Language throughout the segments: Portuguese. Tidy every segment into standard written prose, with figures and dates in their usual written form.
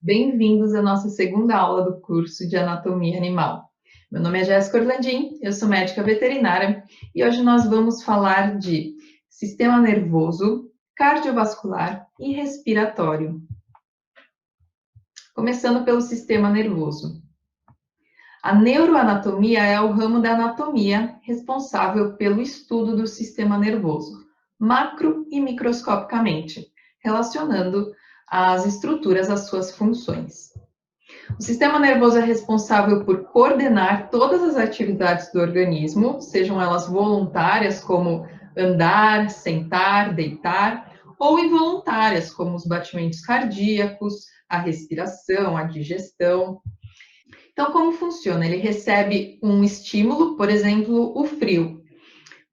Bem-vindos à nossa segunda aula do curso de Anatomia Animal. Meu nome é Jéssica Orlandim, eu sou médica veterinária e hoje nós vamos falar de sistema nervoso, cardiovascular e respiratório. Começando pelo sistema nervoso. A neuroanatomia é o ramo da anatomia responsável pelo estudo do sistema nervoso, macro e microscopicamente, relacionando as estruturas às suas funções. O sistema nervoso é responsável por coordenar todas as atividades do organismo, sejam elas voluntárias, como andar, sentar, deitar, ou involuntárias, como os batimentos cardíacos, a respiração, a digestão. Então, como funciona? Ele recebe um estímulo, por exemplo, o frio,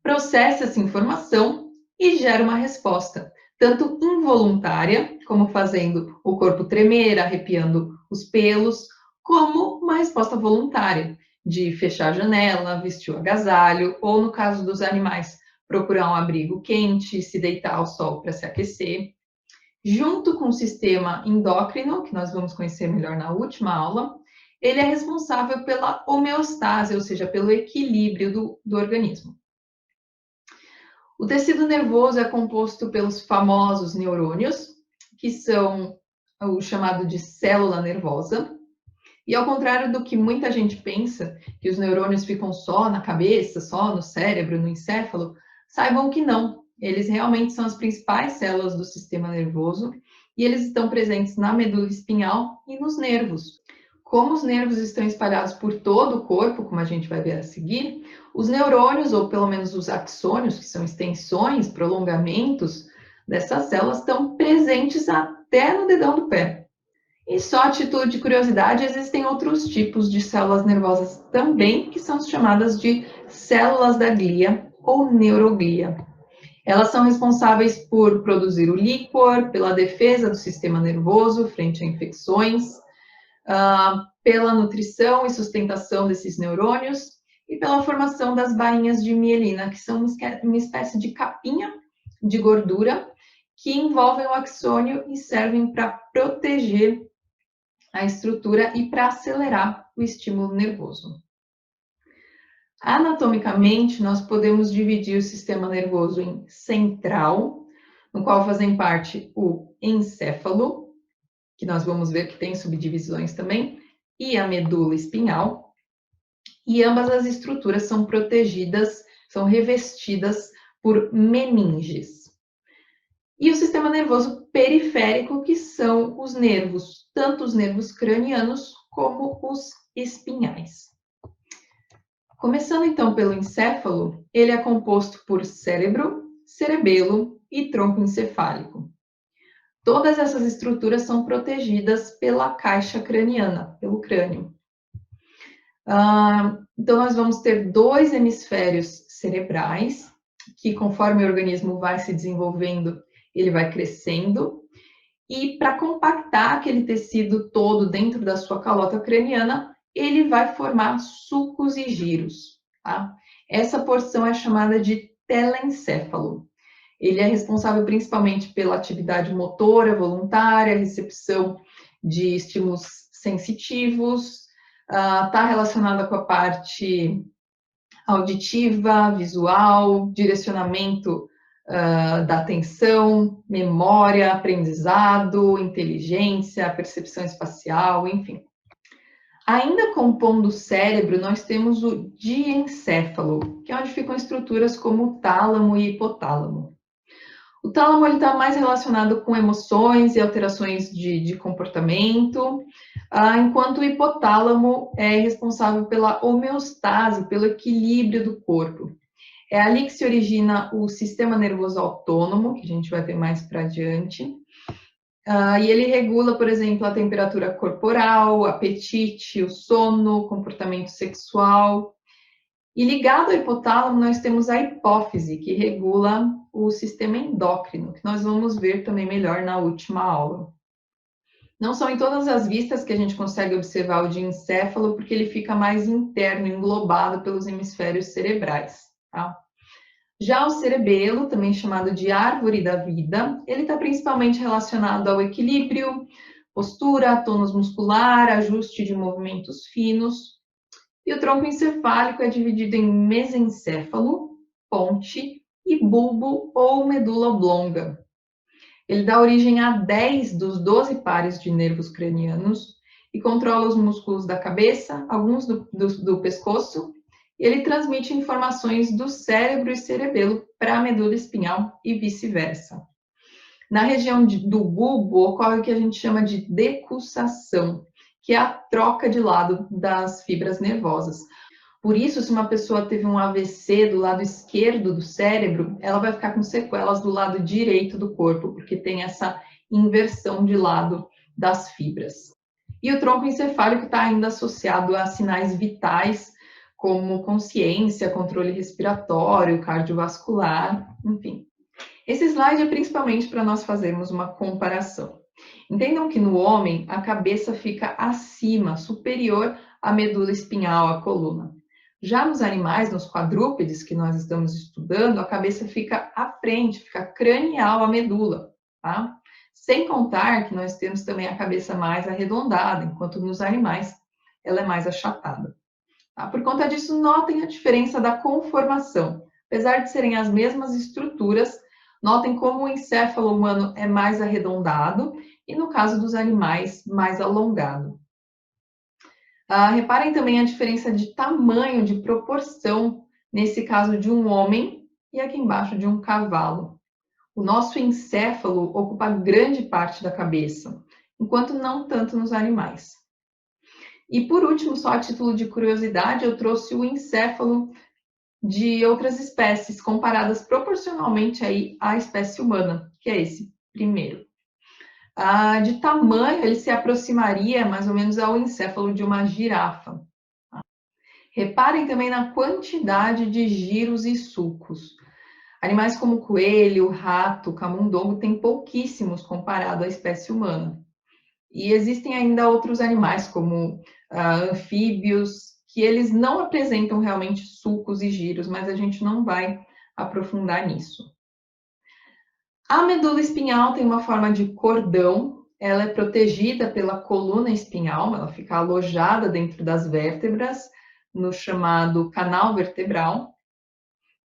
processa essa informação e gera uma resposta, tanto involuntária, como fazendo o corpo tremer, arrepiando os pelos, como uma resposta voluntária, de fechar a janela, vestir o agasalho, ou no caso dos animais, procurar um abrigo quente, se deitar ao sol para se aquecer. Junto com o sistema endócrino, que nós vamos conhecer melhor na última aula, ele é responsável pela homeostase, ou seja, pelo equilíbrio do organismo. O tecido nervoso é composto pelos famosos neurônios, que são o chamado de célula nervosa. E ao contrário do que muita gente pensa, que os neurônios ficam só na cabeça, só no cérebro, no encéfalo, saibam que não. Eles realmente são as principais células do sistema nervoso e eles estão presentes na medula espinhal e nos nervos. Como os nervos estão espalhados por todo o corpo, como a gente vai ver a seguir, os neurônios, ou pelo menos os axônios, que são extensões, prolongamentos dessas células, estão presentes até no dedão do pé. E só a título de curiosidade, existem outros tipos de células nervosas também, que são chamadas de células da glia ou neuroglia. Elas são responsáveis por produzir o líquor, pela defesa do sistema nervoso frente a infecções, pela nutrição e sustentação desses neurônios e pela formação das bainhas de mielina, que são uma espécie de capinha de gordura que envolvem o axônio e servem para proteger a estrutura e para acelerar o estímulo nervoso. Anatomicamente, nós podemos dividir o sistema nervoso em central, no qual fazem parte o encéfalo, que nós vamos ver que tem subdivisões também, e a medula espinhal, e ambas as estruturas são protegidas, são revestidas por meninges. E o sistema nervoso periférico, que são os nervos, tanto os nervos cranianos como os espinhais. Começando então pelo encéfalo, ele é composto por cérebro, cerebelo e tronco encefálico. Todas essas estruturas são protegidas pela caixa craniana, pelo crânio. Então, nós vamos ter dois hemisférios cerebrais, que conforme o organismo vai se desenvolvendo, ele vai crescendo. E para compactar aquele tecido todo dentro da sua calota craniana, ele vai formar sulcos e giros. Tá? Essa porção é chamada de telencéfalo. Ele é responsável principalmente pela atividade motora voluntária, recepção de estímulos sensitivos, está relacionada com a parte auditiva, visual, direcionamento da atenção, memória, aprendizado, inteligência, percepção espacial, enfim. Ainda compondo o cérebro, nós temos o diencéfalo, que é onde ficam estruturas como o tálamo e hipotálamo. O tálamo está mais relacionado com emoções e alterações de comportamento, enquanto o hipotálamo é responsável pela homeostase, pelo equilíbrio do corpo. É ali que se origina o sistema nervoso autônomo, que a gente vai ver mais para adiante. E ele regula, por exemplo, a temperatura corporal, o apetite, o sono, o comportamento sexual. E ligado ao hipotálamo, nós temos a hipófise, que regula o sistema endócrino, que nós vamos ver também melhor na última aula. Não são em todas as vistas que a gente consegue observar o diencéfalo, porque ele fica mais interno, englobado pelos hemisférios cerebrais. Tá? Já o cerebelo, também chamado de árvore da vida, ele está principalmente relacionado ao equilíbrio, postura, tônus muscular, ajuste de movimentos finos. E o tronco encefálico é dividido em mesencéfalo, ponte e bulbo ou medula oblonga. Ele dá origem a 10 dos 12 pares de nervos cranianos e controla os músculos da cabeça, alguns do pescoço, e ele transmite informações do cérebro e cerebelo para a medula espinhal e vice-versa. Na região do bulbo ocorre o que a gente chama de decussação, que é a troca de lado das fibras nervosas. Por isso, se uma pessoa teve um AVC do lado esquerdo do cérebro, ela vai ficar com sequelas do lado direito do corpo, porque tem essa inversão de lado das fibras. E o tronco encefálico está ainda associado a sinais vitais, como consciência, controle respiratório, cardiovascular, enfim. Esse slide é principalmente para nós fazermos uma comparação. Entendam que no homem, a cabeça fica acima, superior à medula espinhal, à coluna. Já nos animais, nos quadrúpedes que nós estamos estudando, a cabeça fica à frente, fica cranial à medula, tá? Sem contar que nós temos também a cabeça mais arredondada, enquanto nos animais ela é mais achatada. Tá? Por conta disso, notem a diferença da conformação. Apesar de serem as mesmas estruturas, notem como o encéfalo humano é mais arredondado e, no caso dos animais, mais alongado. Reparem também a diferença de tamanho, de proporção, nesse caso de um homem e aqui embaixo de um cavalo. O nosso encéfalo ocupa grande parte da cabeça, enquanto não tanto nos animais. E por último, só a título de curiosidade, eu trouxe o encéfalo de outras espécies, comparadas proporcionalmente aí à espécie humana, que é esse primeiro. De tamanho, ele se aproximaria mais ou menos ao encéfalo de uma girafa. Reparem também na quantidade de giros e sulcos. Animais como o coelho, o rato, o camundongo têm pouquíssimos comparado à espécie humana. E existem ainda outros animais, como anfíbios, que eles não apresentam realmente sulcos e giros, mas a gente não vai aprofundar nisso. A medula espinhal tem uma forma de cordão, ela é protegida pela coluna espinhal, ela fica alojada dentro das vértebras, no chamado canal vertebral,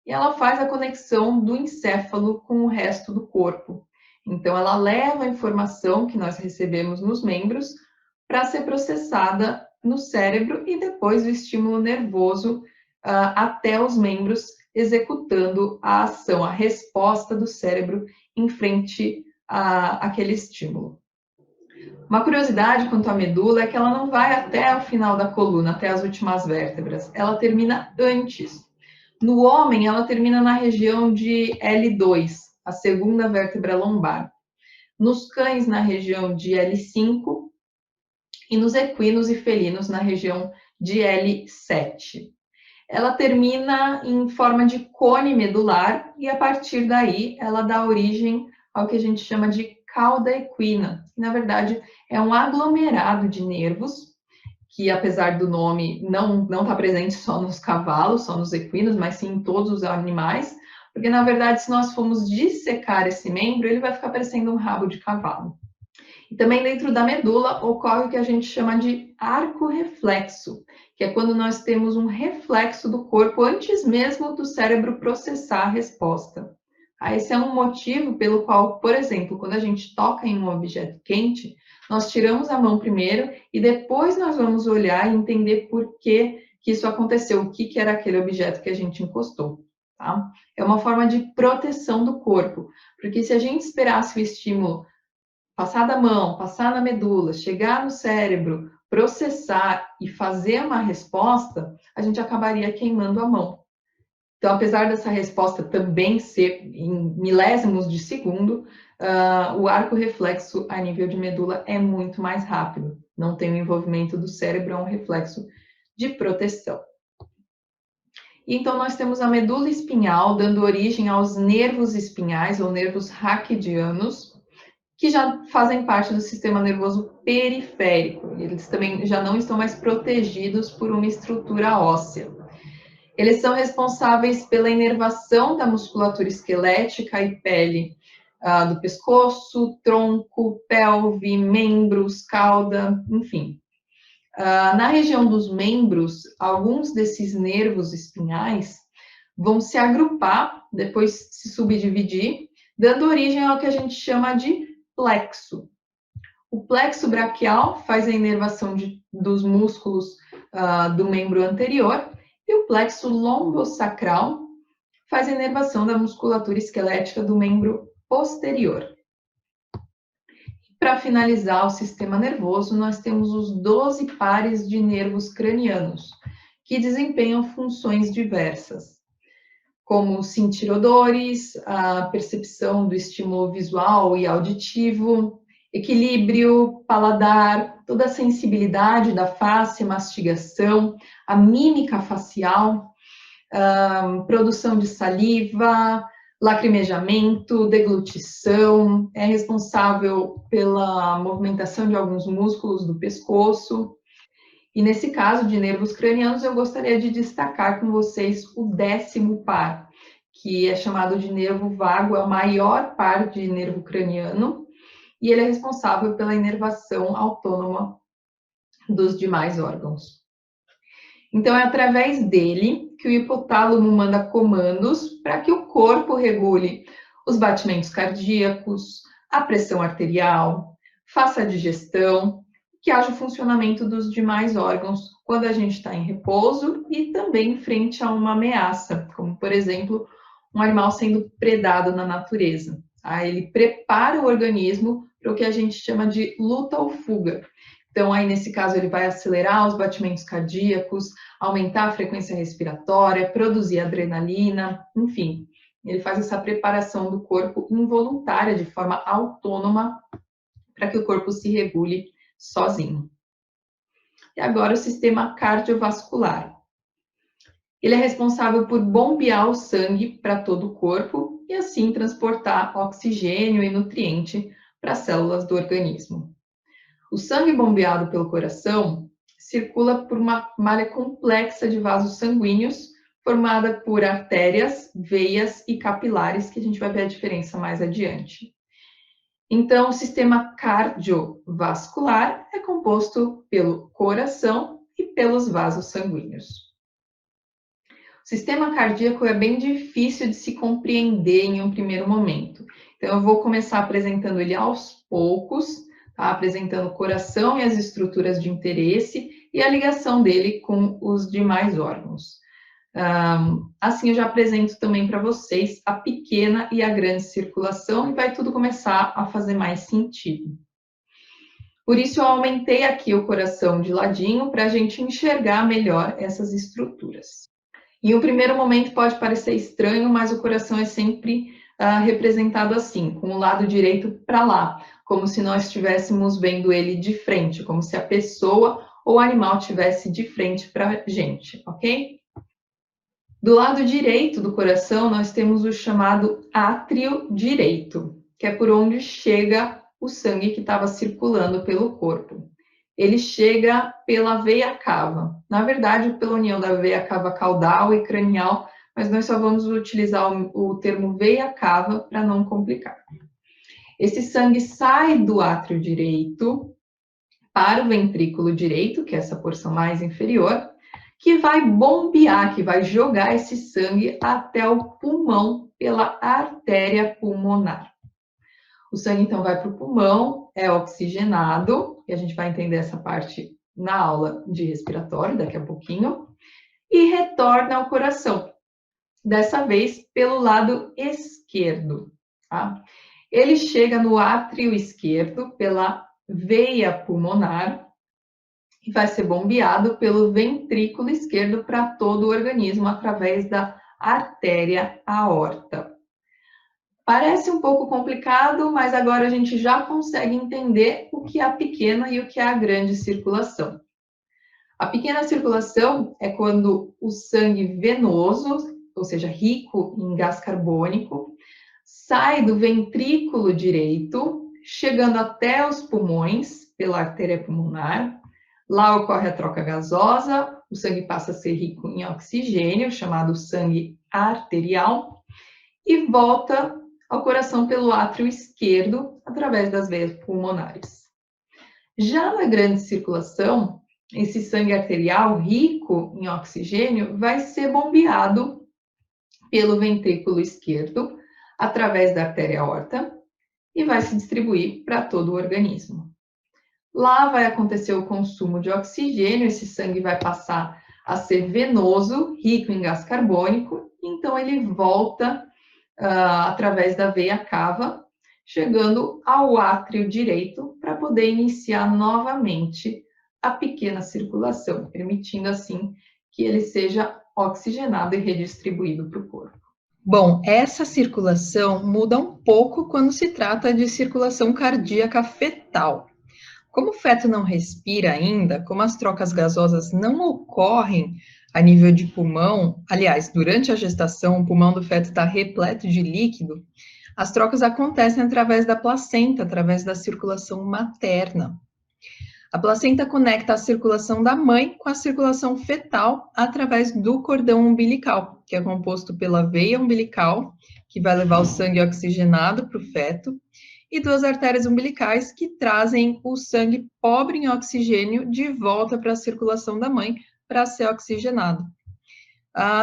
e ela faz a conexão do encéfalo com o resto do corpo. Então, ela leva a informação que nós recebemos nos membros para ser processada no cérebro e depois o estímulo nervoso até os membros, executando a ação, a resposta do cérebro em frente àquele estímulo. Uma curiosidade quanto à medula é que ela não vai até o final da coluna, até as últimas vértebras, ela termina antes. No homem, ela termina na região de L2, a segunda vértebra lombar. Nos cães, na região de L5, e nos equinos e felinos, na região de L7. Ela termina em forma de cone medular e, a partir daí, ela dá origem ao que a gente chama de cauda equina, que, na verdade, é um aglomerado de nervos, que, apesar do nome, não está presente só nos cavalos, só nos equinos, mas sim em todos os animais, porque, na verdade, se nós formos dissecar esse membro, ele vai ficar parecendo um rabo de cavalo. E também dentro da medula ocorre o que a gente chama de arco reflexo, que é quando nós temos um reflexo do corpo antes mesmo do cérebro processar a resposta. Esse é um motivo pelo qual, por exemplo, quando a gente toca em um objeto quente, nós tiramos a mão primeiro e depois nós vamos olhar e entender por que isso aconteceu, o que era aquele objeto que a gente encostou. Tá? É uma forma de proteção do corpo, porque se a gente esperasse o estímulo passar da mão, passar na medula, chegar no cérebro, processar e fazer uma resposta, a gente acabaria queimando a mão. Então, apesar dessa resposta também ser em milésimos de segundo, o arco reflexo a nível de medula é muito mais rápido. Não tem o envolvimento do cérebro, é um reflexo de proteção. E então, nós temos a medula espinhal dando origem aos nervos espinhais, ou nervos raquidianos, que já fazem parte do sistema nervoso periférico. Eles também já não estão mais protegidos por uma estrutura óssea. Eles são responsáveis pela inervação da musculatura esquelética e pele do pescoço, tronco, pelve, membros, cauda, enfim. Na região dos membros, alguns desses nervos espinhais vão se agrupar, depois se subdividir, dando origem ao que a gente chama de plexo. O plexo braquial faz a inervação dos músculos do membro anterior e o plexo lombosacral faz a inervação da musculatura esquelética do membro posterior. Para finalizar o sistema nervoso, nós temos os 12 pares de nervos cranianos, que desempenham funções diversas, como sentir odores, a percepção do estímulo visual e auditivo, equilíbrio, paladar, toda a sensibilidade da face, mastigação, a mímica facial, produção de saliva, lacrimejamento, deglutição, é responsável pela movimentação de alguns músculos do pescoço. E nesse caso de nervos cranianos, eu gostaria de destacar com vocês o 10º par, que é chamado de nervo vago, é o maior par de nervo craniano, e ele é responsável pela inervação autônoma dos demais órgãos. Então, é através dele que o hipotálamo manda comandos para que o corpo regule os batimentos cardíacos, a pressão arterial, faça a digestão, que haja o funcionamento dos demais órgãos quando a gente está em repouso e também frente a uma ameaça, como, por exemplo, um animal sendo predado na natureza. Ele prepara o organismo para o que a gente chama de luta ou fuga. Então, aí, nesse caso, ele vai acelerar os batimentos cardíacos, aumentar a frequência respiratória, produzir adrenalina, enfim. Ele faz essa preparação do corpo involuntária, de forma autônoma, para que o corpo se regule sozinho. E agora o sistema cardiovascular. Ele é responsável por bombear o sangue para todo o corpo e assim transportar oxigênio e nutriente para as células do organismo. O sangue bombeado pelo coração circula por uma malha complexa de vasos sanguíneos, formada por artérias, veias e capilares, que a gente vai ver a diferença mais adiante. Então, o sistema cardiovascular é composto pelo coração e pelos vasos sanguíneos. O sistema cardíaco é bem difícil de se compreender em um primeiro momento. Então, eu vou começar apresentando ele aos poucos, apresentando o coração e as estruturas de interesse e a ligação dele com os demais órgãos. Assim, eu já apresento também para vocês a pequena e a grande circulação e vai tudo começar a fazer mais sentido. Por isso, eu aumentei aqui o coração de ladinho para a gente enxergar melhor essas estruturas. Em um primeiro momento pode parecer estranho, mas o coração é sempre representado assim, com o lado direito para lá, como se nós estivéssemos vendo ele de frente, como se a pessoa ou o animal estivesse de frente para a gente, ok? Do lado direito do coração, nós temos o chamado átrio direito, que é por onde chega o sangue que estava circulando pelo corpo. Ele chega pela veia cava, na verdade, pela união da veia cava caudal e cranial, mas nós só vamos utilizar o termo veia cava para não complicar. Esse sangue sai do átrio direito para o ventrículo direito, que é essa porção mais inferior, que vai bombear, que vai jogar esse sangue até o pulmão pela artéria pulmonar. O sangue, então, vai para o pulmão, é oxigenado, e a gente vai entender essa parte na aula de respiratório, daqui a pouquinho, e retorna ao coração, dessa vez pelo lado esquerdo. Tá? Ele chega no átrio esquerdo pela veia pulmonar, e vai ser bombeado pelo ventrículo esquerdo para todo o organismo através da artéria aorta. Parece um pouco complicado, mas agora a gente já consegue entender o que é a pequena e o que é a grande circulação. A pequena circulação é quando o sangue venoso, ou seja, rico em gás carbônico, sai do ventrículo direito, chegando até os pulmões pela artéria pulmonar. Lá ocorre a troca gasosa, o sangue passa a ser rico em oxigênio, chamado sangue arterial, e volta ao coração pelo átrio esquerdo, através das veias pulmonares. Já na grande circulação, esse sangue arterial rico em oxigênio vai ser bombeado pelo ventrículo esquerdo, através da artéria aorta, e vai se distribuir para todo o organismo. Lá vai acontecer o consumo de oxigênio, esse sangue vai passar a ser venoso, rico em gás carbônico, então ele volta através da veia cava, chegando ao átrio direito para poder iniciar novamente a pequena circulação, permitindo assim que ele seja oxigenado e redistribuído para o corpo. Bom, essa circulação muda um pouco quando se trata de circulação cardíaca fetal. Como o feto não respira ainda, como as trocas gasosas não ocorrem a nível de pulmão, aliás, durante a gestação, o pulmão do feto está repleto de líquido, as trocas acontecem através da placenta, através da circulação materna. A placenta conecta a circulação da mãe com a circulação fetal através do cordão umbilical, que é composto pela veia umbilical, que vai levar o sangue oxigenado para o feto, e duas artérias umbilicais que trazem o sangue pobre em oxigênio de volta para a circulação da mãe para ser oxigenado.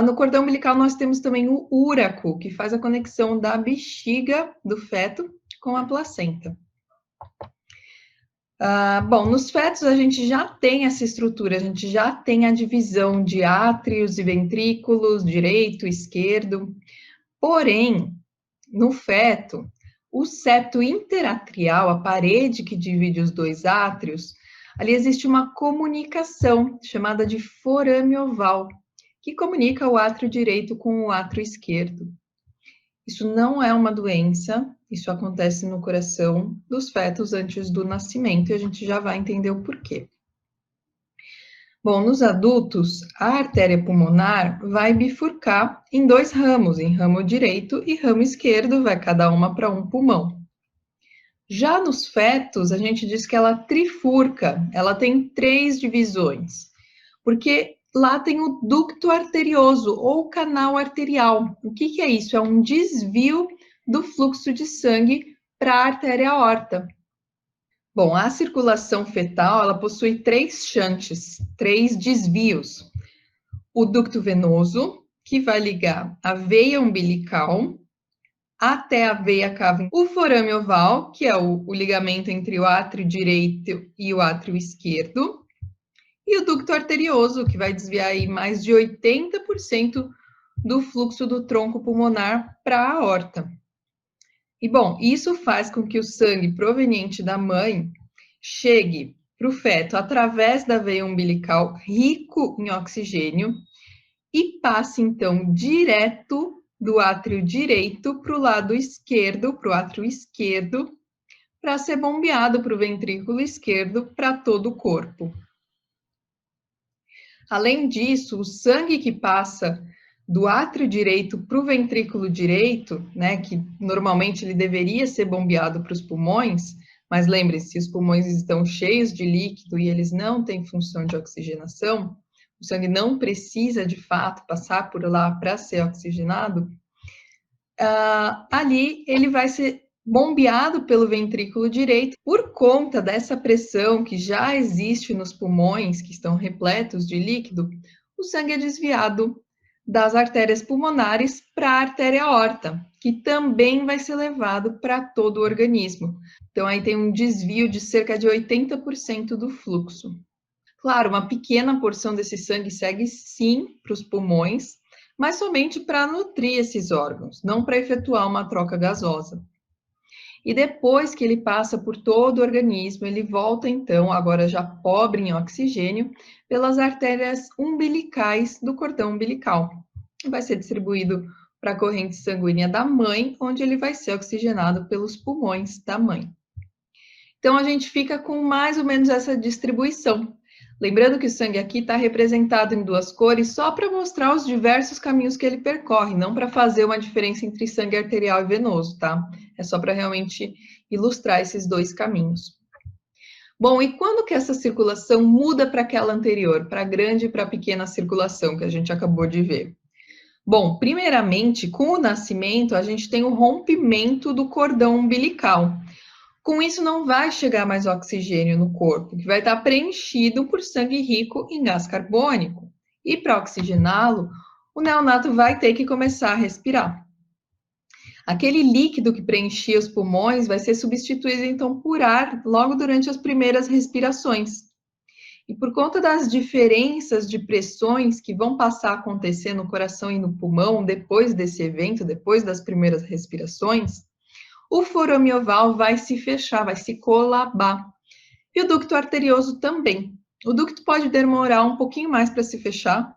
No cordão umbilical nós temos também o úraco, que faz a conexão da bexiga do feto com a placenta. Bom, nos fetos a gente já tem essa estrutura, a gente já tem a divisão de átrios e ventrículos, direito, esquerdo. Porém, no feto, o septo interatrial, a parede que divide os dois átrios, ali existe uma comunicação chamada de forame oval, que comunica o átrio direito com o átrio esquerdo. Isso não é uma doença, isso acontece no coração dos fetos antes do nascimento e a gente já vai entender o porquê. Bom, nos adultos, a artéria pulmonar vai bifurcar em dois ramos, em ramo direito e ramo esquerdo, vai cada uma para um pulmão. Já nos fetos, a gente diz que ela trifurca, ela tem 3 divisões, porque lá tem o ducto arterioso ou canal arterial. O que é isso? É um desvio do fluxo de sangue para a artéria aorta. Bom, a circulação fetal, ela possui 3 shunts, 3 desvios. O ducto venoso, que vai ligar a veia umbilical até a veia cava, o forame oval, que é o ligamento entre o átrio direito e o átrio esquerdo, e o ducto arterioso, que vai desviar aí mais de 80% do fluxo do tronco pulmonar para a aorta. E, bom, isso faz com que o sangue proveniente da mãe chegue para o feto através da veia umbilical rico em oxigênio e passe, então, direto do átrio direito para o lado esquerdo, para o átrio esquerdo, para ser bombeado para o ventrículo esquerdo, para todo o corpo. Além disso, o sangue que passa do átrio direito para o ventrículo direito, né, que normalmente ele deveria ser bombeado para os pulmões, mas lembre-se, os pulmões estão cheios de líquido e eles não têm função de oxigenação, o sangue não precisa, de fato, passar por lá para ser oxigenado, ali ele vai ser bombeado pelo ventrículo direito. Por conta dessa pressão que já existe nos pulmões, que estão repletos de líquido, o sangue é desviado das artérias pulmonares para a artéria aorta, que também vai ser levado para todo o organismo. Então, aí tem um desvio de cerca de 80% do fluxo. Claro, uma pequena porção desse sangue segue sim para os pulmões, mas somente para nutrir esses órgãos, não para efetuar uma troca gasosa. E depois que ele passa por todo o organismo, ele volta então, agora já pobre em oxigênio, pelas artérias umbilicais do cordão umbilical. Vai ser distribuído para a corrente sanguínea da mãe, onde ele vai ser oxigenado pelos pulmões da mãe. Então, a gente fica com mais ou menos essa distribuição. Lembrando que o sangue aqui está representado em 2 cores só para mostrar os diversos caminhos que ele percorre, não para fazer uma diferença entre sangue arterial e venoso, tá? É só para realmente ilustrar esses 2 caminhos. Bom, e quando que essa circulação muda para aquela anterior, para a grande e para a pequena circulação que a gente acabou de ver? Bom, primeiramente, com o nascimento, a gente tem o rompimento do cordão umbilical. Com isso, não vai chegar mais oxigênio no corpo, que vai estar preenchido por sangue rico em gás carbônico. E para oxigená-lo, o neonato vai ter que começar a respirar. Aquele líquido que preenchia os pulmões vai ser substituído então por ar logo durante as primeiras respirações. E por conta das diferenças de pressões que vão passar a acontecer no coração e no pulmão depois desse evento, depois das primeiras respirações, o forame oval vai se fechar, vai se colabar. E o ducto arterioso também. O ducto pode demorar um pouquinho mais para se fechar,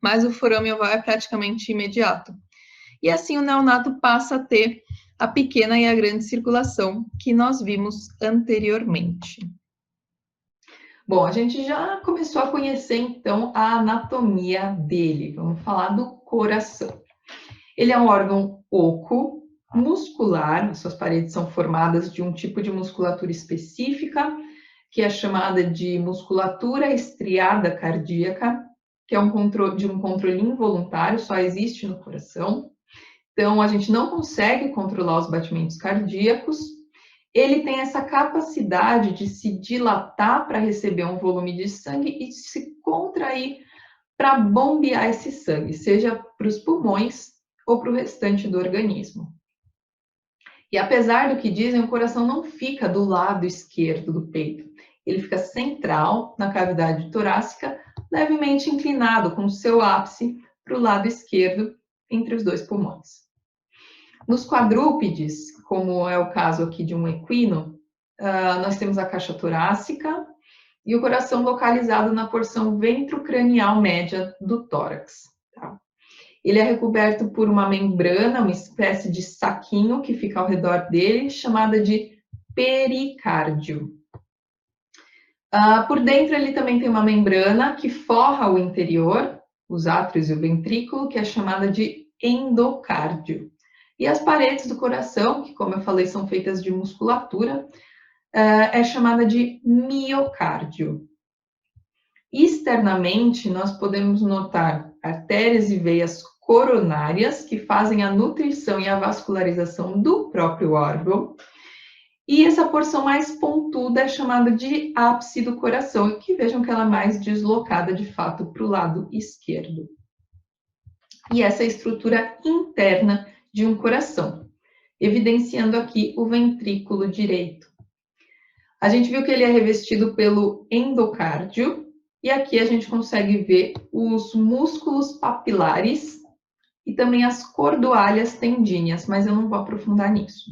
mas o forame oval é praticamente imediato. E assim o neonato passa a ter a pequena e a grande circulação que nós vimos anteriormente. Bom, a gente já começou a conhecer, então, a anatomia dele. Vamos falar do coração. Ele é um órgão oco, muscular, suas paredes são formadas de um tipo de musculatura específica, que é chamada de musculatura estriada cardíaca, que é um controle involuntário, só existe no coração. Então, a gente não consegue controlar os batimentos cardíacos. Ele tem essa capacidade de se dilatar para receber um volume de sangue e se contrair para bombear esse sangue, seja para os pulmões ou para o restante do organismo. E apesar do que dizem, o coração não fica do lado esquerdo do peito. Ele fica central, na cavidade torácica, levemente inclinado, com o seu ápice para o lado esquerdo, entre os dois pulmões. Nos quadrúpedes, como é o caso aqui de um equino, nós temos a caixa torácica e o coração localizado na porção ventrocranial média do tórax. Tá? Ele é recoberto por uma membrana, uma espécie de saquinho que fica ao redor dele, chamada de pericárdio. Por dentro ele também tem uma membrana que forra o interior, os átrios e o ventrículo, que é chamada de endocárdio. E as paredes do coração, que como eu falei são feitas de musculatura, é chamada de miocárdio. Externamente, nós podemos notar artérias e veias coronárias que fazem a nutrição e a vascularização do próprio órgão. E essa porção mais pontuda é chamada de ápice do coração, e que vejam que ela é mais deslocada de fato para o lado esquerdo. E essa é a estrutura interna de um coração, evidenciando aqui o ventrículo direito. A gente viu que ele é revestido pelo endocárdio, e aqui a gente consegue ver os músculos papilares e também as cordoalhas tendíneas, mas eu não vou aprofundar nisso.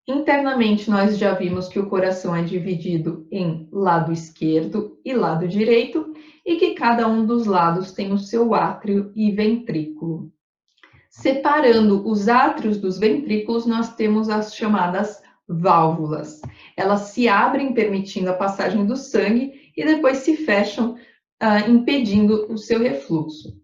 Internamente, nós já vimos que o coração é dividido em lado esquerdo e lado direito, e que cada um dos lados tem o seu átrio e ventrículo. Separando os átrios dos ventrículos, nós temos as chamadas válvulas. Elas se abrem, permitindo a passagem do sangue, e depois se fecham, impedindo o seu refluxo.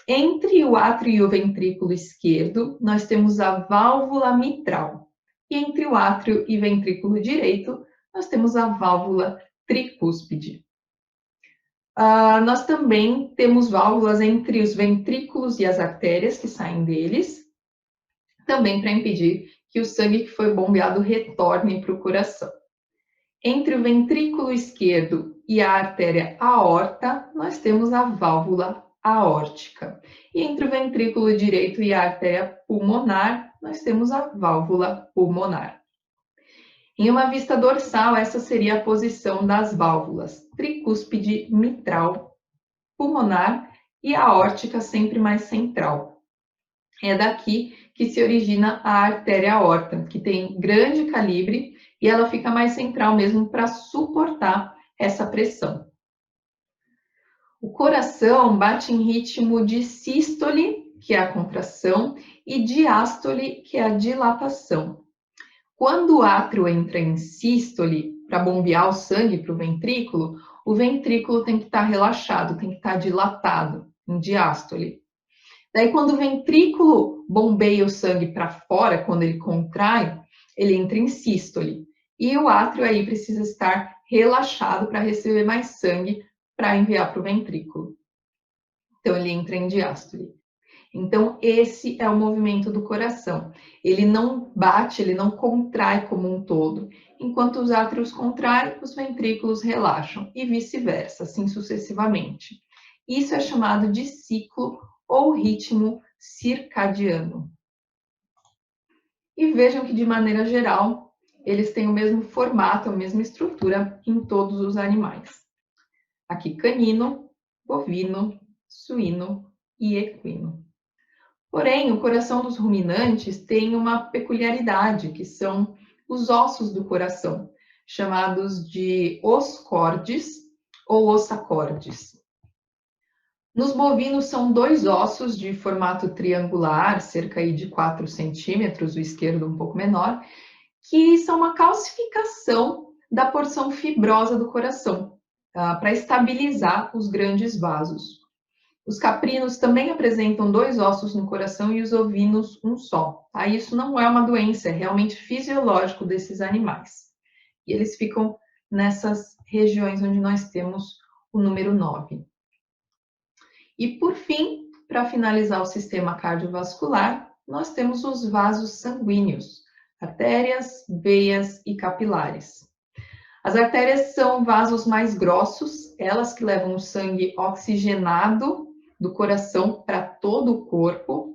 Entre o átrio e o ventrículo esquerdo, nós temos a válvula mitral. E entre o átrio e ventrículo direito, nós temos a válvula tricúspide. Nós também temos válvulas entre os ventrículos e as artérias que saem deles, também para impedir que o sangue que foi bombeado retorne para o coração. Entre o ventrículo esquerdo e a artéria aorta, nós temos a válvula aórtica. E entre o ventrículo direito e a artéria pulmonar, nós temos a válvula pulmonar. Em uma vista dorsal, essa seria a posição das válvulas: tricúspide, mitral, pulmonar e aórtica sempre mais central. É daqui que se origina a artéria aorta, que tem grande calibre e ela fica mais central mesmo para suportar essa pressão. O coração bate em ritmo de sístole, que é a contração, e diástole, que é a dilatação. Quando o átrio entra em sístole para bombear o sangue para o ventrículo tem que estar relaxado, tem que estar dilatado, em diástole. Daí, quando o ventrículo bombeia o sangue para fora, quando ele contrai, ele entra em sístole. E o átrio aí precisa estar relaxado para receber mais sangue para enviar para o ventrículo. Então, ele entra em diástole. Então, esse é o movimento do coração. Ele não bate, ele não contrai como um todo. Enquanto os átrios contraem, os ventrículos relaxam e vice-versa, assim sucessivamente. Isso é chamado de ciclo ou ritmo circadiano. E vejam que, de maneira geral, eles têm o mesmo formato, a mesma estrutura em todos os animais. Aqui, canino, bovino, suíno e equino. Porém, o coração dos ruminantes tem uma peculiaridade, que são os ossos do coração, chamados de oscordes ou ossacordes. Nos bovinos são 2 ossos de formato triangular, cerca de 4 centímetros, o esquerdo um pouco menor, que são uma calcificação da porção fibrosa do coração, para estabilizar os grandes vasos. Os caprinos também apresentam 2 ossos no coração e os ovinos um só. Tá? Isso não é uma doença, é realmente fisiológico desses animais. E eles ficam nessas regiões onde nós temos o número 9. E por fim, para finalizar o sistema cardiovascular, nós temos os vasos sanguíneos, artérias, veias e capilares. As artérias são vasos mais grossos, elas que levam o sangue oxigenado do coração para todo o corpo.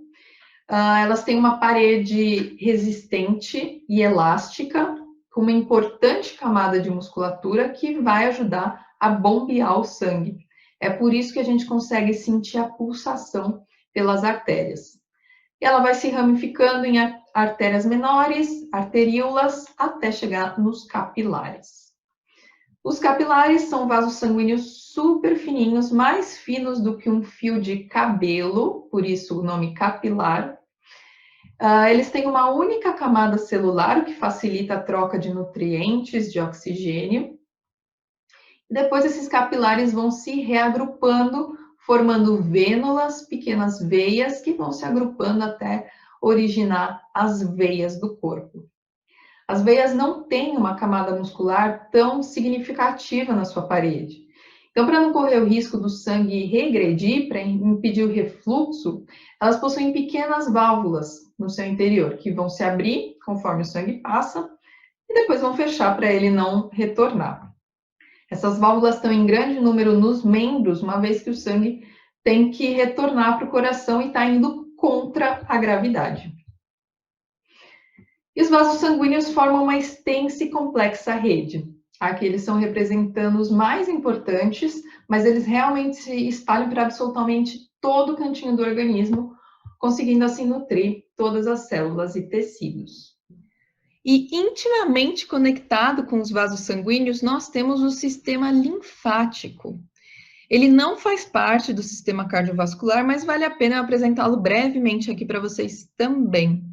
Elas têm uma parede resistente e elástica, com uma importante camada de musculatura que vai ajudar a bombear o sangue. É por isso que a gente consegue sentir a pulsação pelas artérias. E ela vai se ramificando em artérias menores, arteríolas, até chegar nos capilares. Os capilares são vasos sanguíneos super fininhos, mais finos do que um fio de cabelo, por isso o nome capilar. Eles têm uma única camada celular, o que facilita a troca de nutrientes, de oxigênio. Depois esses capilares vão se reagrupando, formando vênulas, pequenas veias, que vão se agrupando até originar as veias do corpo. As veias não têm uma camada muscular tão significativa na sua parede. Então, para não correr o risco do sangue regredir, para impedir o refluxo, elas possuem pequenas válvulas no seu interior, que vão se abrir conforme o sangue passa e depois vão fechar para ele não retornar. Essas válvulas estão em grande número nos membros, uma vez que o sangue tem que retornar para o coração e está indo contra a gravidade. E os vasos sanguíneos formam uma extensa e complexa rede. Aqui eles são representando os mais importantes, mas eles realmente se espalham para absolutamente todo o cantinho do organismo, conseguindo assim nutrir todas as células e tecidos. E intimamente conectado com os vasos sanguíneos, nós temos o sistema linfático. Ele não faz parte do sistema cardiovascular, mas vale a pena apresentá-lo brevemente aqui para vocês também.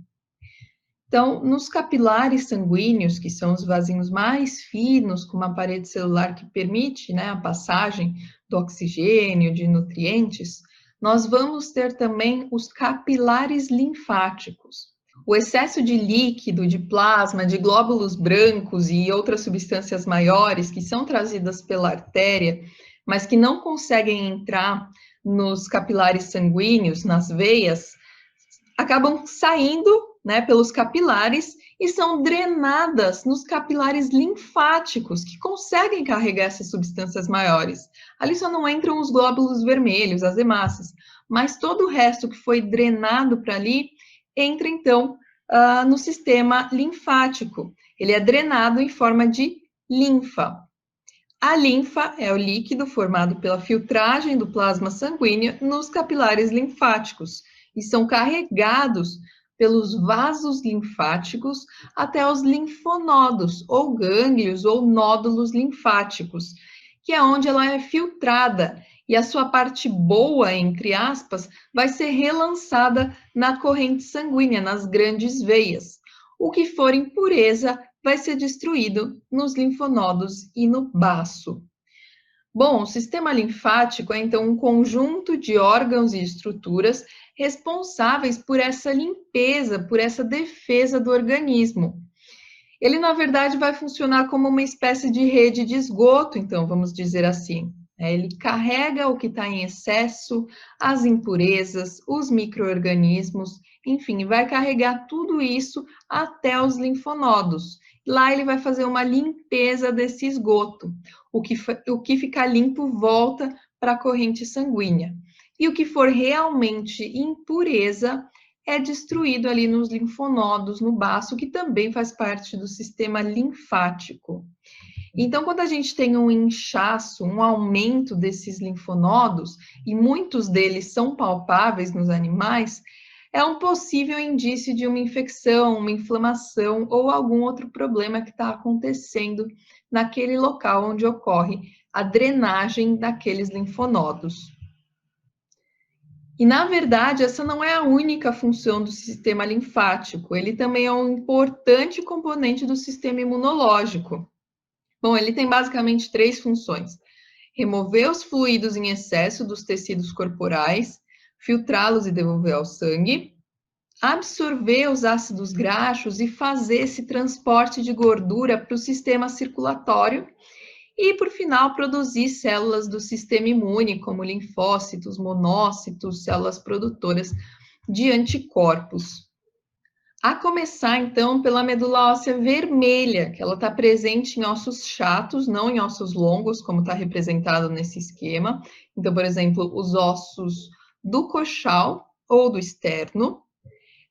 Então, nos capilares sanguíneos, que são os vasinhos mais finos, com uma parede celular que permite, né, a passagem do oxigênio, de nutrientes, nós vamos ter também os capilares linfáticos. O excesso de líquido, de plasma, de glóbulos brancos e outras substâncias maiores que são trazidas pela artéria, mas que não conseguem entrar nos capilares sanguíneos, nas veias, acabam saindo, né, pelos capilares e são drenadas nos capilares linfáticos, que conseguem carregar essas substâncias maiores. Ali só não entram os glóbulos vermelhos, as hemácias, mas todo o resto que foi drenado para ali entra, então, no sistema linfático. Ele é drenado em forma de linfa. A linfa é o líquido formado pela filtragem do plasma sanguíneo nos capilares linfáticos e são carregados pelos vasos linfáticos até os linfonodos, ou gânglios, ou nódulos linfáticos, que é onde ela é filtrada e a sua parte boa, entre aspas, vai ser relançada na corrente sanguínea, nas grandes veias. O que for impureza vai ser destruído nos linfonodos e no baço. Bom, o sistema linfático é então um conjunto de órgãos e estruturas responsáveis por essa limpeza, por essa defesa do organismo. Ele, na verdade, vai funcionar como uma espécie de rede de esgoto, então, vamos dizer assim. Ele carrega o que está em excesso, as impurezas, os micro-organismos, enfim, vai carregar tudo isso até os linfonodos. Lá ele vai fazer uma limpeza desse esgoto. O que ficar limpo volta para a corrente sanguínea. E o que for realmente impureza é destruído ali nos linfonodos, no baço, que também faz parte do sistema linfático. Então, quando a gente tem um inchaço, um aumento desses linfonodos, e muitos deles são palpáveis nos animais, é um possível indício de uma infecção, uma inflamação ou algum outro problema que está acontecendo naquele local onde ocorre a drenagem daqueles linfonodos. E, na verdade, essa não é a única função do sistema linfático, ele também é um importante componente do sistema imunológico. Bom, ele tem basicamente 3 funções: remover os fluidos em excesso dos tecidos corporais, filtrá-los e devolver ao sangue, absorver os ácidos graxos e fazer esse transporte de gordura para o sistema circulatório e, por final, produzir células do sistema imune, como linfócitos, monócitos, células produtoras de anticorpos. A começar, então, pela medula óssea vermelha, que ela está presente em ossos chatos, não em ossos longos, como está representado nesse esquema. Então, por exemplo, os ossos do coxal ou do externo.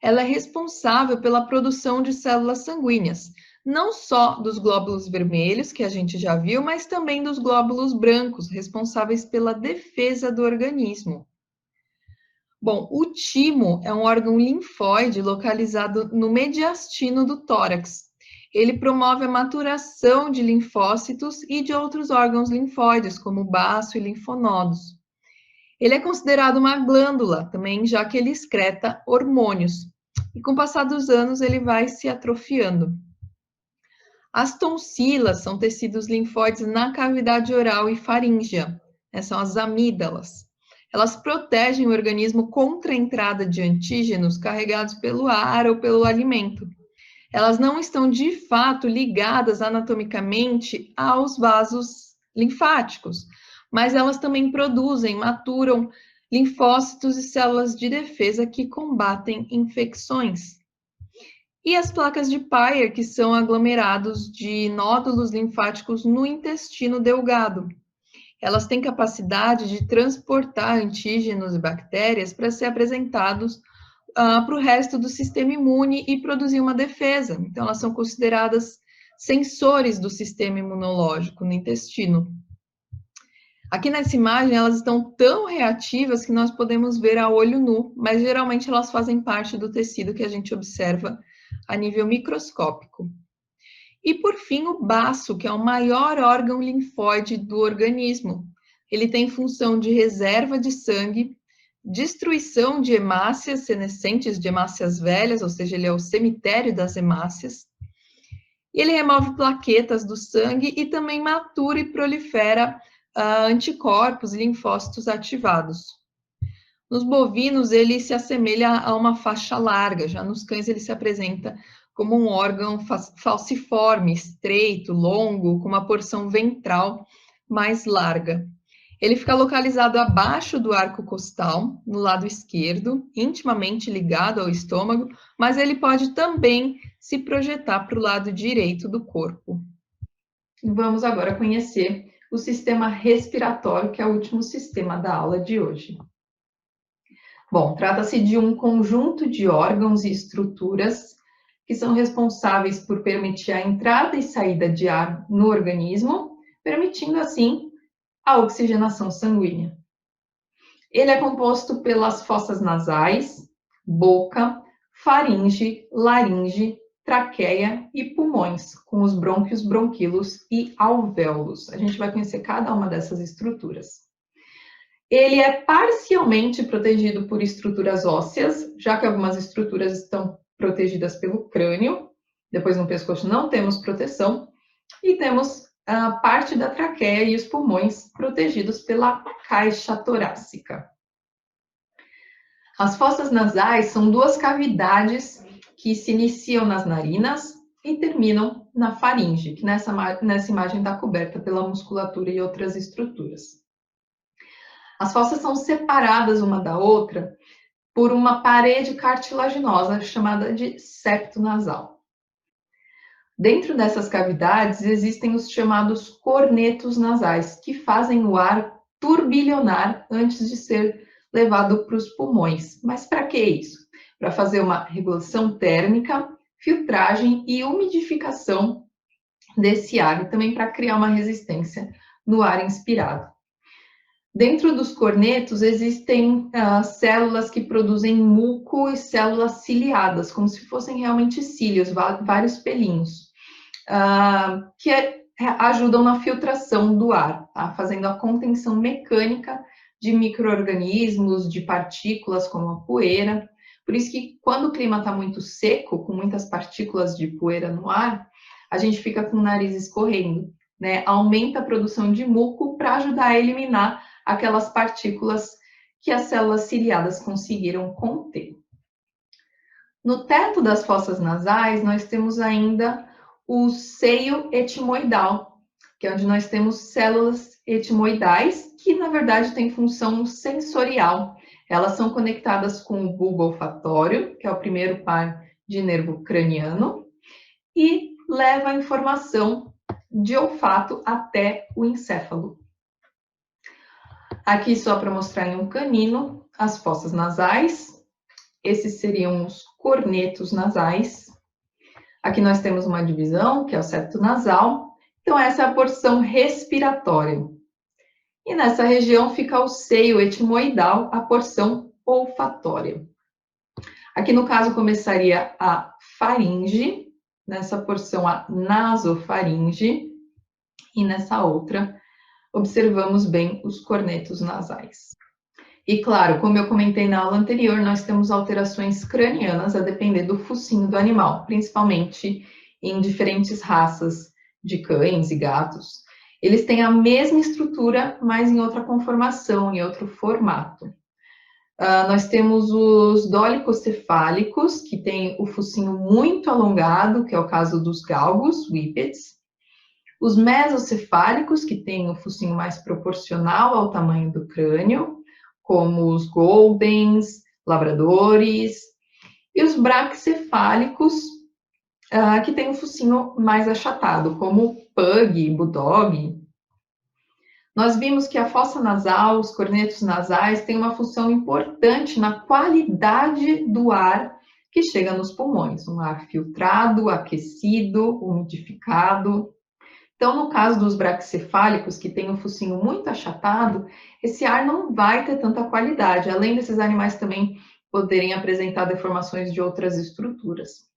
Ela é responsável pela produção de células sanguíneas, não só dos glóbulos vermelhos, que a gente já viu, mas também dos glóbulos brancos, responsáveis pela defesa do organismo. Bom, o timo é um órgão linfóide localizado no mediastino do tórax. Ele promove a maturação de linfócitos e de outros órgãos linfóides, como o baço e linfonodos. Ele é considerado uma glândula também, já que ele excreta hormônios. E com o passar dos anos, ele vai se atrofiando. As tonsilas são tecidos linfóides na cavidade oral e faríngea. São as amígdalas. Elas protegem o organismo contra a entrada de antígenos carregados pelo ar ou pelo alimento. Elas não estão, de fato, ligadas anatomicamente aos vasos linfáticos, mas elas também produzem, maturam linfócitos e células de defesa que combatem infecções. E as placas de Peyer, que são aglomerados de nódulos linfáticos no intestino delgado. Elas têm capacidade de transportar antígenos e bactérias para ser apresentados para o resto do sistema imune e produzir uma defesa. Então, elas são consideradas sensores do sistema imunológico no intestino. Aqui nessa imagem, elas estão tão reativas que nós podemos ver a olho nu, mas geralmente elas fazem parte do tecido que a gente observa a nível microscópico. E, por fim, o baço, que é o maior órgão linfóide do organismo. Ele tem função de reserva de sangue, destruição de hemácias senescentes, de hemácias velhas, ou seja, ele é o cemitério das hemácias. Ele remove plaquetas do sangue e também matura e prolifera anticorpos e linfócitos ativados. Nos bovinos, ele se assemelha a uma faixa larga, já nos cães ele se apresenta como um órgão falciforme, estreito, longo, com uma porção ventral mais larga. Ele fica localizado abaixo do arco costal, no lado esquerdo, intimamente ligado ao estômago, mas ele pode também se projetar para o lado direito do corpo. Vamos agora conhecer o sistema respiratório, que é o último sistema da aula de hoje. Bom, trata-se de um conjunto de órgãos e estruturas que são responsáveis por permitir a entrada e saída de ar no organismo, permitindo assim a oxigenação sanguínea. Ele é composto pelas fossas nasais, boca, faringe, laringe, traqueia e pulmões, com os brônquios, bronquíolos e alvéolos. A gente vai conhecer cada uma dessas estruturas. Ele é parcialmente protegido por estruturas ósseas, já que algumas estruturas estão protegidas pelo crânio. Depois no pescoço não temos proteção. E temos a parte da traqueia e os pulmões protegidos pela caixa torácica. As fossas nasais são 2 cavidades que se iniciam nas narinas e terminam na faringe, que nessa imagem está coberta pela musculatura e outras estruturas. As fossas são separadas uma da outra por uma parede cartilaginosa chamada de septo nasal. Dentro dessas cavidades existem os chamados cornetos nasais, que fazem o ar turbilhonar antes de ser levado para os pulmões. Mas para que isso? Para fazer uma regulação térmica, filtragem e umidificação desse ar, e também para criar uma resistência no ar inspirado. Dentro dos cornetos existem células que produzem muco e células ciliadas, como se fossem realmente cílios, vários pelinhos, que ajudam na filtração do ar, tá? Fazendo a contenção mecânica de micro-organismos, de partículas como a poeira. Por isso que quando o clima está muito seco, com muitas partículas de poeira no ar, a gente fica com o nariz escorrendo, né? Aumenta a produção de muco para ajudar a eliminar aquelas partículas que as células ciliadas conseguiram conter. No teto das fossas nasais, nós temos ainda o seio etimoidal, que é onde nós temos células etimoidais, que na verdade têm função sensorial. Elas são conectadas com o bulbo olfatório, que é o primeiro par de nervo craniano, e leva a informação de olfato até o encéfalo. Aqui só para mostrar em um canino as fossas nasais. Esses seriam os cornetos nasais. Aqui nós temos uma divisão, que é o septo nasal. Então, essa é a porção respiratória. E nessa região fica o seio etimoidal, a porção olfatória. Aqui, no caso, começaria a faringe, nessa porção a nasofaringe, e nessa outra observamos bem os cornetos nasais. E claro, como eu comentei na aula anterior, nós temos alterações cranianas a depender do focinho do animal, principalmente em diferentes raças de cães e gatos. Eles têm a mesma estrutura, mas em outra conformação, em outro formato. Nós temos os dólicocefálicos, que têm o focinho muito alongado, que é o caso dos galgos, whippets. Os mesocefálicos, que têm o focinho mais proporcional ao tamanho do crânio, como os goldens, labradores, e os braquicefálicos, que têm o focinho mais achatado, como o pug, bulldog. Nós vimos que a fossa nasal, os cornetos nasais, têm uma função importante na qualidade do ar que chega nos pulmões, um ar filtrado, aquecido, umidificado. Então, no caso dos braquicefálicos, que têm o focinho muito achatado, esse ar não vai ter tanta qualidade, além desses animais também poderem apresentar deformações de outras estruturas.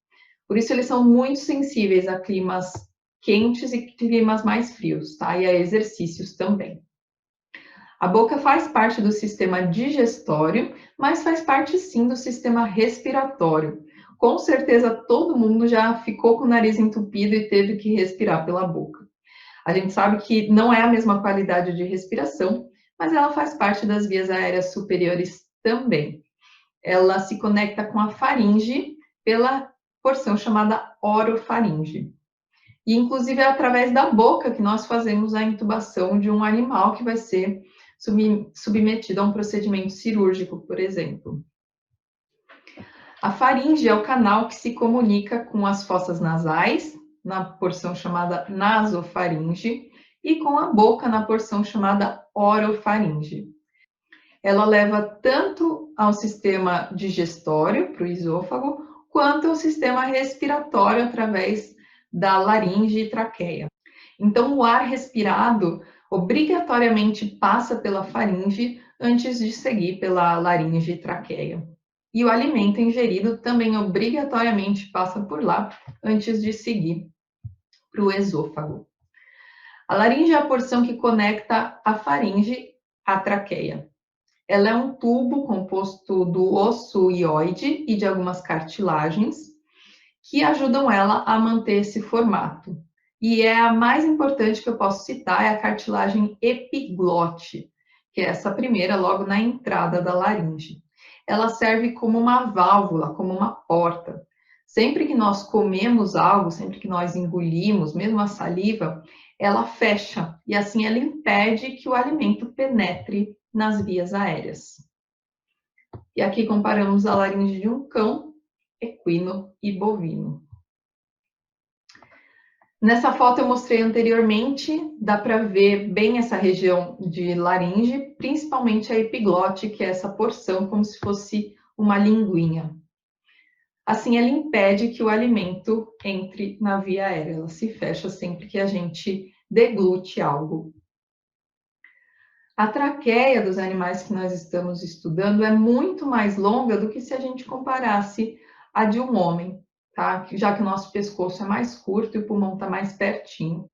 Por isso, eles são muito sensíveis a climas quentes e climas mais frios, tá? E a exercícios também. A boca faz parte do sistema digestório, mas faz parte sim do sistema respiratório. Com certeza, todo mundo já ficou com o nariz entupido e teve que respirar pela boca. A gente sabe que não é a mesma qualidade de respiração, mas ela faz parte das vias aéreas superiores também. Ela se conecta com a faringe pela porção chamada orofaringe. E, inclusive, é através da boca que nós fazemos a intubação de um animal que vai ser submetido a um procedimento cirúrgico, por exemplo. A faringe é o canal que se comunica com as fossas nasais, na porção chamada nasofaringe, e com a boca na porção chamada orofaringe. Ela leva tanto ao sistema digestório, para o esôfago, quanto ao sistema respiratório através da laringe e traqueia. Então, o ar respirado obrigatoriamente passa pela faringe antes de seguir pela laringe e traqueia. E o alimento ingerido também obrigatoriamente passa por lá antes de seguir para o esôfago. A laringe é a porção que conecta a faringe à traqueia. Ela é um tubo composto do osso hioide e de algumas cartilagens que ajudam ela a manter esse formato. E é a mais importante que eu posso citar, é a cartilagem epiglote, que é essa primeira logo na entrada da laringe. Ela serve como uma válvula, como uma porta. Sempre que nós comemos algo, sempre que nós engolimos, mesmo a saliva, ela fecha e assim ela impede que o alimento penetre nas vias aéreas. E aqui comparamos a laringe de um cão, equino e bovino. Nessa foto eu mostrei anteriormente, dá para ver bem essa região de laringe, principalmente a epiglote, que é essa porção como se fosse uma linguinha. Assim, ela impede que o alimento entre na via aérea, ela se fecha sempre que a gente deglute algo. A traqueia dos animais que nós estamos estudando é muito mais longa do que se a gente comparasse a de um homem, tá? Já que o nosso pescoço é mais curto e o pulmão está mais pertinho.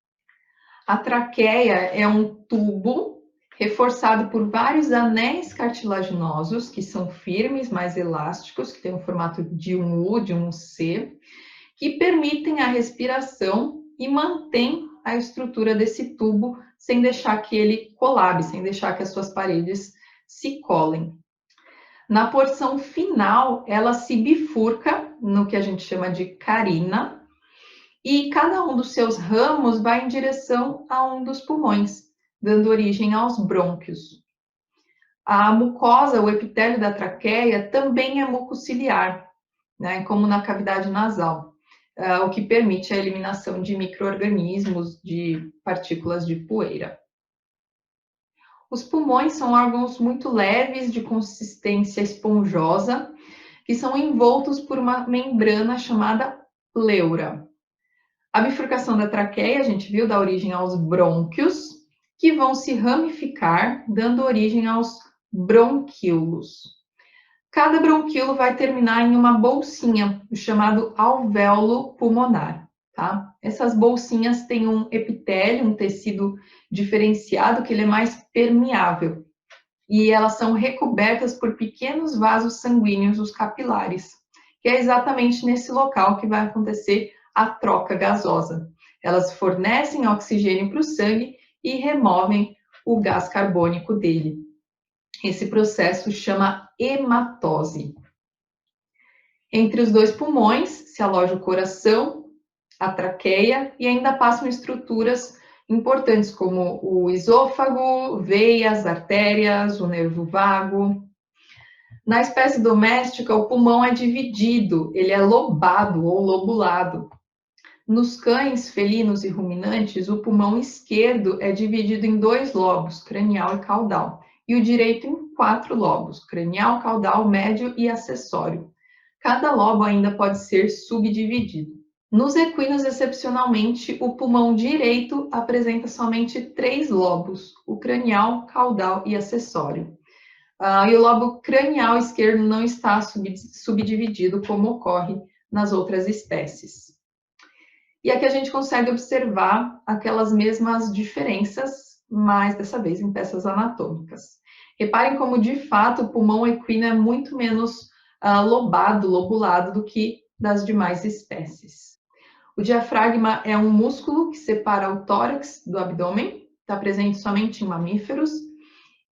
A traqueia é um tubo reforçado por vários anéis cartilaginosos, que são firmes, mais elásticos, que têm o formato de um U, de um C, que permitem a respiração e mantém a estrutura desse tubo sem deixar que ele colabe, sem deixar que as suas paredes se colem. Na porção final, ela se bifurca no que a gente chama de carina, e cada um dos seus ramos vai em direção a um dos pulmões, dando origem aos brônquios. A mucosa, o epitélio da traqueia, também é mucociliar, né, como na cavidade nasal, o que permite a eliminação de micro-organismos, de partículas de poeira. Os pulmões são órgãos muito leves, de consistência esponjosa, que são envoltos por uma membrana chamada pleura. A bifurcação da traqueia, a gente viu, dá origem aos brônquios, que vão se ramificar, dando origem aos bronquíolos. Cada bronquíolo vai terminar em uma bolsinha, o chamado alvéolo pulmonar, tá? Essas bolsinhas têm um epitélio, um tecido diferenciado, que ele é mais permeável. E elas são recobertas por pequenos vasos sanguíneos, os capilares, que é exatamente nesse local que vai acontecer a troca gasosa. Elas fornecem oxigênio para o sangue e removem o gás carbônico dele. Esse processo chama hematose. Entre os dois pulmões se aloja o coração, a traqueia e ainda passam estruturas importantes como o esôfago, veias, artérias, o nervo vago. Na espécie doméstica, o pulmão é dividido, ele é lobado ou lobulado. Nos cães, felinos e ruminantes, o pulmão esquerdo é dividido em 2 lobos, cranial e caudal, e o direito em 4 lobos, cranial, caudal, médio e acessório. Cada lobo ainda pode ser subdividido. Nos equinos, excepcionalmente, o pulmão direito apresenta somente 3 lobos, o cranial, caudal e acessório. E o lobo cranial esquerdo não está subdividido, como ocorre nas outras espécies. E aqui a gente consegue observar aquelas mesmas diferenças, mas dessa vez em peças anatômicas. Reparem como, de fato, o pulmão equino é muito menos lobado, lobulado do que das demais espécies. O diafragma é um músculo que separa o tórax do abdômen, está presente somente em mamíferos,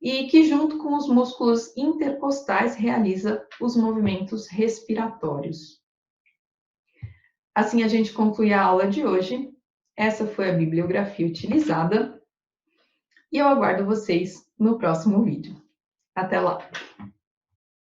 e que, junto com os músculos intercostais, realiza os movimentos respiratórios. Assim a gente conclui a aula de hoje. Essa foi a bibliografia utilizada e eu aguardo vocês no próximo vídeo. Até lá!